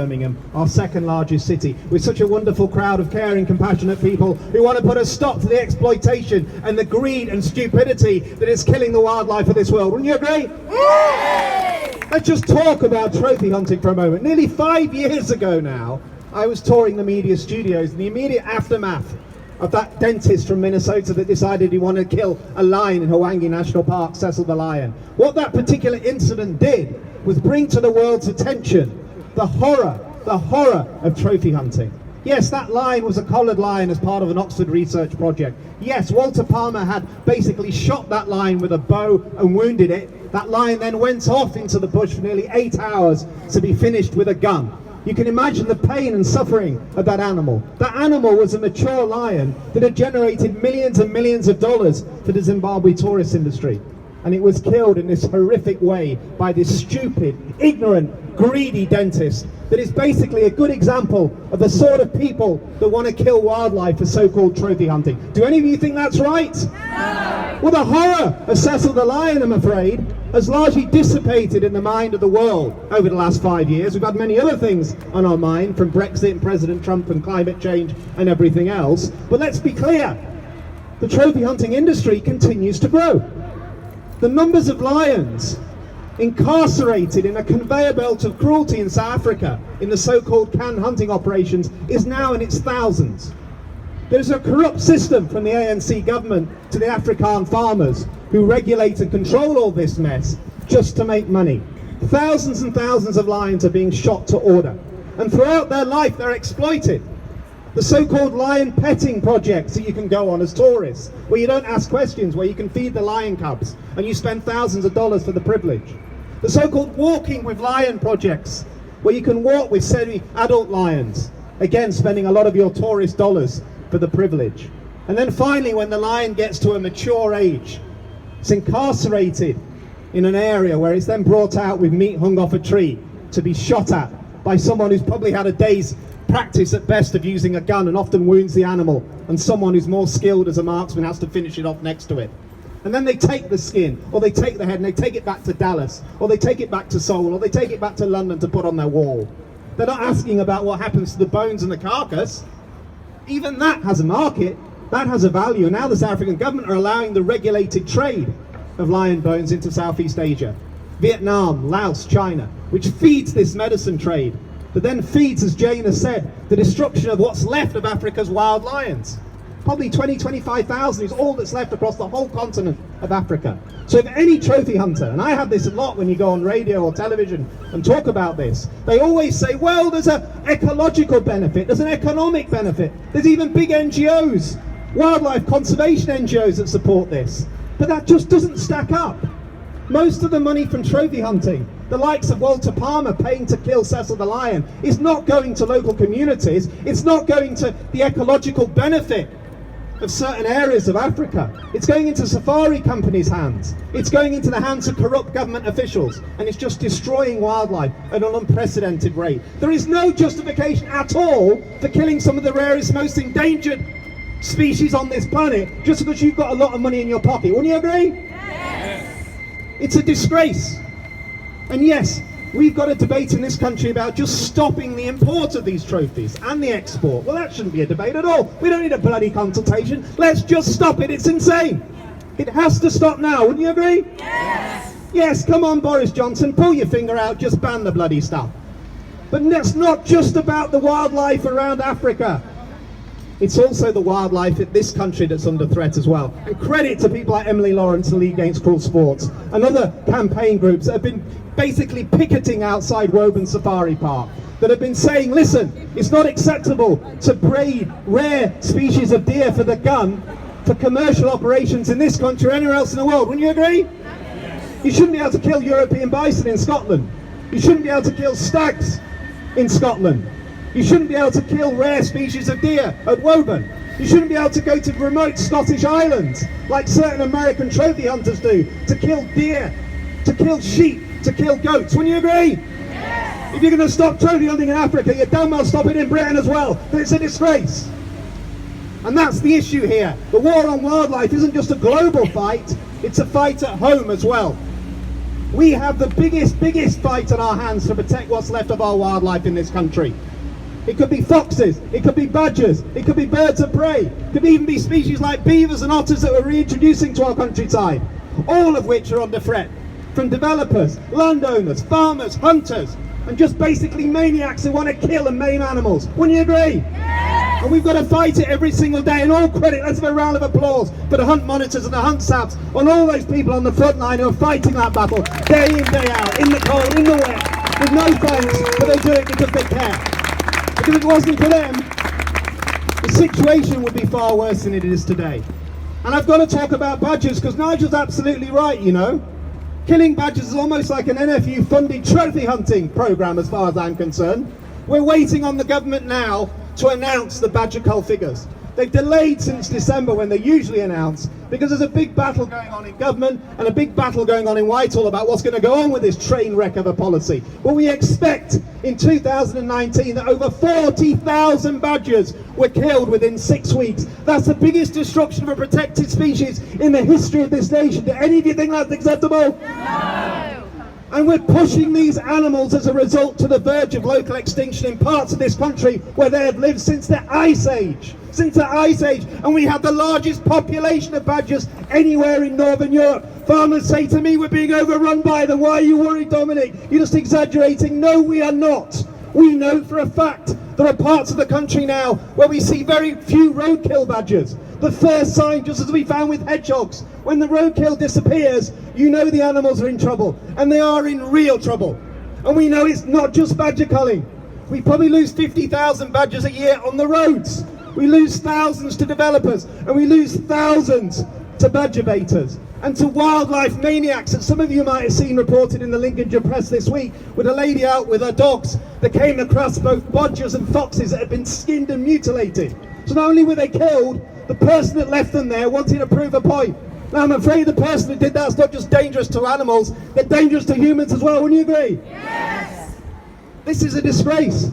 Birmingham, our second largest city, with such a wonderful crowd of caring, compassionate people who want to put a stop to the exploitation and the greed and stupidity that is killing the wildlife of this world. Wouldn't you agree? Yay! Let's just talk about trophy hunting for a moment. Nearly 5 years ago now, I was touring the media studios in the immediate aftermath of that dentist from Minnesota that decided he wanted to kill a lion in Hawaii National Park, Cecil the lion. What that particular incident did was bring to the world's attention the horror of trophy hunting. Yes, that lion was a collared lion as part of an Oxford research project. Yes, Walter Palmer had basically shot that lion with a bow and wounded it. That lion then went off into the bush for nearly 8 hours to be finished with a gun. You can imagine the pain and suffering of that animal. That animal was a mature lion that had generated millions and millions of dollars for the Zimbabwe tourist industry. And it was killed in this horrific way by this stupid, ignorant, greedy dentist that is basically a good example of the sort of people that want to kill wildlife for so-called trophy hunting. Do any of you think that's right? No. Well, the horror of Cecil the lion, I'm afraid, has largely dissipated in the mind of the world over the last 5 years. We've had many other things on our mind, from Brexit and President Trump and climate change and everything else. But let's be clear, the trophy hunting industry continues to grow. The numbers of lions incarcerated in a conveyor belt of cruelty in South Africa in the so-called canned hunting operations is now in its thousands. There's a corrupt system from the ANC government to the Afrikaan farmers who regulate and control all this mess just to make money. Thousands and thousands of lions are being shot to order, and throughout their life they're exploited. The so-called lion petting projects that you can go on as tourists, where you don't ask questions, where you can feed the lion cubs, and you spend thousands of dollars for the privilege. The so-called walking with lion projects, where you can walk with semi-adult lions, again spending a lot of your tourist dollars for the privilege. And then finally, when the lion gets to a mature age, it's incarcerated in an area where it's then brought out with meat hung off a tree to be shot at by someone who's probably had a day's practice at best of using a gun and often wounds the animal, and someone who's more skilled as a marksman has to finish it off next to it. And then they take the skin, or they take the head and they take it back to Dallas, or they take it back to Seoul, or they take it back to London to put on their wall. They're not asking about what happens to the bones and the carcass. Even that has a market, that has a value. And now the South African government are allowing the regulated trade of lion bones into Southeast Asia, Vietnam, Laos, China, which feeds this medicine trade, that then feeds, as Jane has said, the destruction of what's left of Africa's wild lions. Probably 25,000 is all that's left across the whole continent of Africa. So if any trophy hunter, and I have this a lot when you go on radio or television and talk about this, they always say, well, there's an ecological benefit, there's an economic benefit, there's even big NGOs, wildlife conservation NGOs that support this. But that just doesn't stack up. Most of the money from trophy hunting, the likes of Walter Palmer paying to kill Cecil the lion, is not going to local communities, it's not going to the ecological benefit of certain areas of Africa. It's going into safari companies' hands, it's going into the hands of corrupt government officials, and it's just destroying wildlife at an unprecedented rate. There is no justification at all for killing some of the rarest, most endangered species on this planet just because you've got a lot of money in your pocket. Wouldn't you agree? Yes. It's a disgrace. And yes, we've got a debate in this country about just stopping the import of these trophies and the export. Well, that shouldn't be a debate at all. We don't need a bloody consultation. Let's just stop it. It's insane. It has to stop now. Wouldn't you agree? Yes. Yes, come on, Boris Johnson. Pull your finger out. Just ban the bloody stuff. But that's not just about the wildlife around Africa. It's also the wildlife in this country that's under threat as well. And credit to people like Emily Lawrence and League Against Cruel Sports and other campaign groups that have been basically picketing outside Woburn Safari Park, that have been saying, listen, it's not acceptable to breed rare species of deer for the gun for commercial operations in this country or anywhere else in the world. Wouldn't you agree? Yes. You shouldn't be able to kill European bison in Scotland. You shouldn't be able to kill stags in Scotland. You shouldn't be able to kill rare species of deer at Woburn. You shouldn't be able to go to remote Scottish islands, like certain American trophy hunters do, to kill deer, to kill sheep, to kill goats. Wouldn't you agree? Yes. If you're going to stop trophy hunting in Africa, you damn well stop it in Britain as well. But it's a disgrace. And that's the issue here. The war on wildlife isn't just a global fight, it's a fight at home as well. We have the biggest fight on our hands to protect what's left of our wildlife in this country. It could be foxes, it could be badgers, it could be birds of prey, it could even be species like beavers and otters that we're reintroducing to our countryside, all of which are under threat from developers, landowners, farmers, hunters, and just basically maniacs who want to kill and maim animals. Wouldn't you agree? Yes. And we've got to fight it every single day, and all credit, let's have a round of applause for the hunt monitors and the hunt saps, and all those people on the front line who are fighting that battle day in, day out, in the cold, in the wet, with no thanks, but they do it because they care. Because if it wasn't for them, the situation would be far worse than it is today. And I've got to talk about badgers, because Nigel's absolutely right, you know. Killing badgers is almost like an NFU-funded trophy hunting programme as far as I'm concerned. We're waiting on the government now to announce the badger cull figures. They've delayed since December when they usually announce, because there's a big battle going on in government and a big battle going on in Whitehall about what's going to go on with this train wreck of a policy. But we expect in 2019 that over 40,000 badgers were killed within 6 weeks. That's the biggest destruction of a protected species in the history of this nation. Do any of you think that's acceptable? No. And we're pushing these animals as a result to the verge of local extinction in parts of this country where they have lived since the Ice Age. Since the Ice Age, and we have the largest population of badgers anywhere in Northern Europe. Farmers say to me, we're being overrun by them. Why are you worried, Dominic? You're just exaggerating. No, we are not. We know for a fact there are parts of the country now where we see very few roadkill badgers. The first sign, just as we found with hedgehogs, when the roadkill disappears, you know the animals are in trouble, and they are in real trouble. And we know it's not just badger culling. We probably lose 50,000 badgers a year on the roads. We lose thousands to developers, and we lose thousands to badger baiters and to wildlife maniacs that some of you might have seen reported in the Lincolnshire Press this week, with a lady out with her dogs that came across both badgers and foxes that had been skinned and mutilated. So not only were they killed, the person that left them there wanted to prove a point. Now I'm afraid the person who did that's not just dangerous to animals, they're dangerous to humans as well. Wouldn't you agree? Yes. This is a disgrace.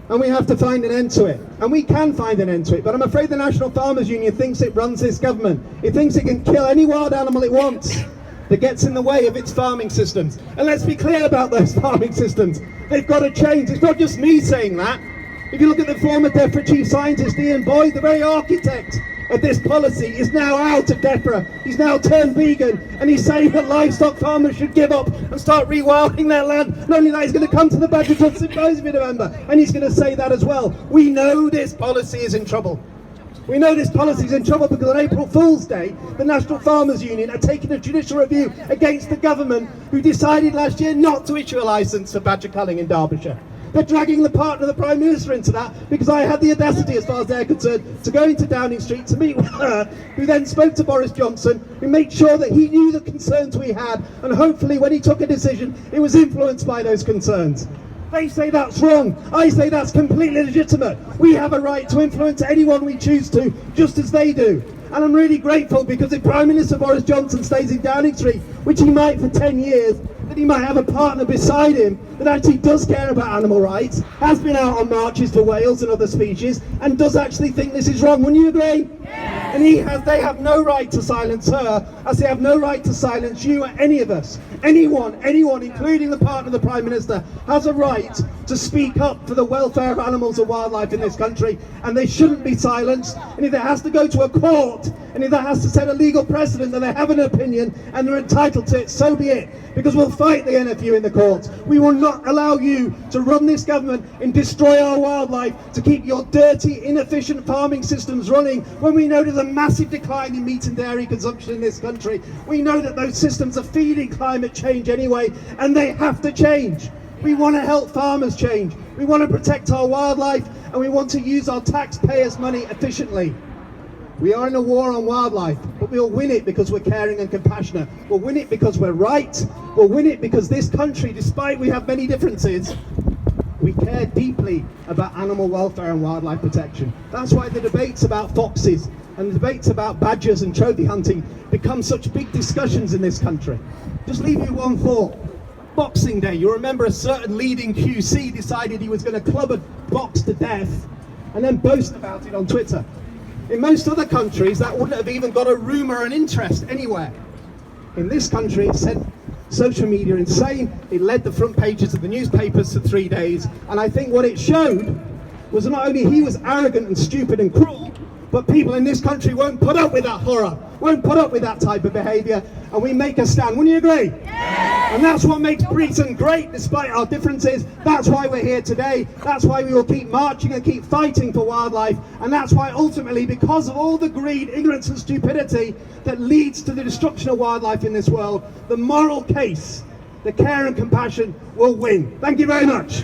And we have to find an end to it. And we can find an end to it. But I'm afraid the National Farmers Union thinks it runs this government. It thinks it can kill any wild animal it wants that gets in the way of its farming systems. And let's be clear about those farming systems. They've got to change. It's not just me saying that. If you look at the former DEFRA chief scientist, Ian Boyd, the very architect of this policy, is now out of DEFRA. He's now turned vegan, and he's saying that livestock farmers should give up and start rewilding their land. Not only that, he's going to come to the Badger Club Symposium in November, and he's going to say that as well. We know this policy is in trouble. We know this policy is in trouble because on April Fool's Day, the National Farmers Union are taking a judicial review against the government, who decided last year not to issue a licence for badger culling in Derbyshire. They're dragging the partner of the Prime Minister into that, because I had the audacity, as far as they're concerned, to go into Downing Street to meet with her, who then spoke to Boris Johnson, who made sure that he knew the concerns we had, and hopefully when he took a decision, it was influenced by those concerns. They say that's wrong. I say that's completely legitimate. We have a right to influence anyone we choose to, just as they do. And I'm really grateful, because if Prime Minister Boris Johnson stays in Downing Street, which he might for 10 years, that he might have a partner beside him that actually does care about animal rights, has been out on marches for whales and other species, and does actually think this is wrong. Wouldn't you agree? Yes. And they have no right to silence her, as they have no right to silence you or any of us. Anyone, including the partner of the Prime Minister, has a right to speak up for the welfare of animals and wildlife in this country, and they shouldn't be silenced. And if it has to go to a court, and if that has to set a legal precedent that they have an opinion and they're entitled to it, so be it. Because we'll fight the NFU in the courts. We will not allow you to run this government and destroy our wildlife, to keep your dirty, inefficient farming systems running, when we know there's a massive decline in meat and dairy consumption in this country. We know that those systems are feeding climate change anyway, and they have to change. We want to help farmers change. We want to protect our wildlife, and we want to use our taxpayers' money efficiently. We are in a war on wildlife, but we'll win it because we're caring and compassionate. We'll win it because we're right. We'll win it because this country, despite we have many differences, we care deeply about animal welfare and wildlife protection. That's why the debates about foxes and the debates about badgers and trophy hunting become such big discussions in this country. Just leave you one thought. Boxing Day, you remember a certain leading QC decided he was going to club a fox to death and then boast about it on Twitter. In most other countries, that wouldn't have even got a rumour and interest anywhere. In this country, it said social media insane. It led the front pages of the newspapers for 3 days. And I think what it showed was not only he was arrogant and stupid and cruel, but people in this country won't put up with that horror, won't put up with that type of behaviour, and we make a stand. Wouldn't you agree? Yes. And that's what makes Britain great, despite our differences. That's why we're here today. That's why we will keep marching and keep fighting for wildlife. And that's why ultimately, because of all the greed, ignorance and stupidity that leads to the destruction of wildlife in this world, the moral case, the care and compassion will win. Thank you very much.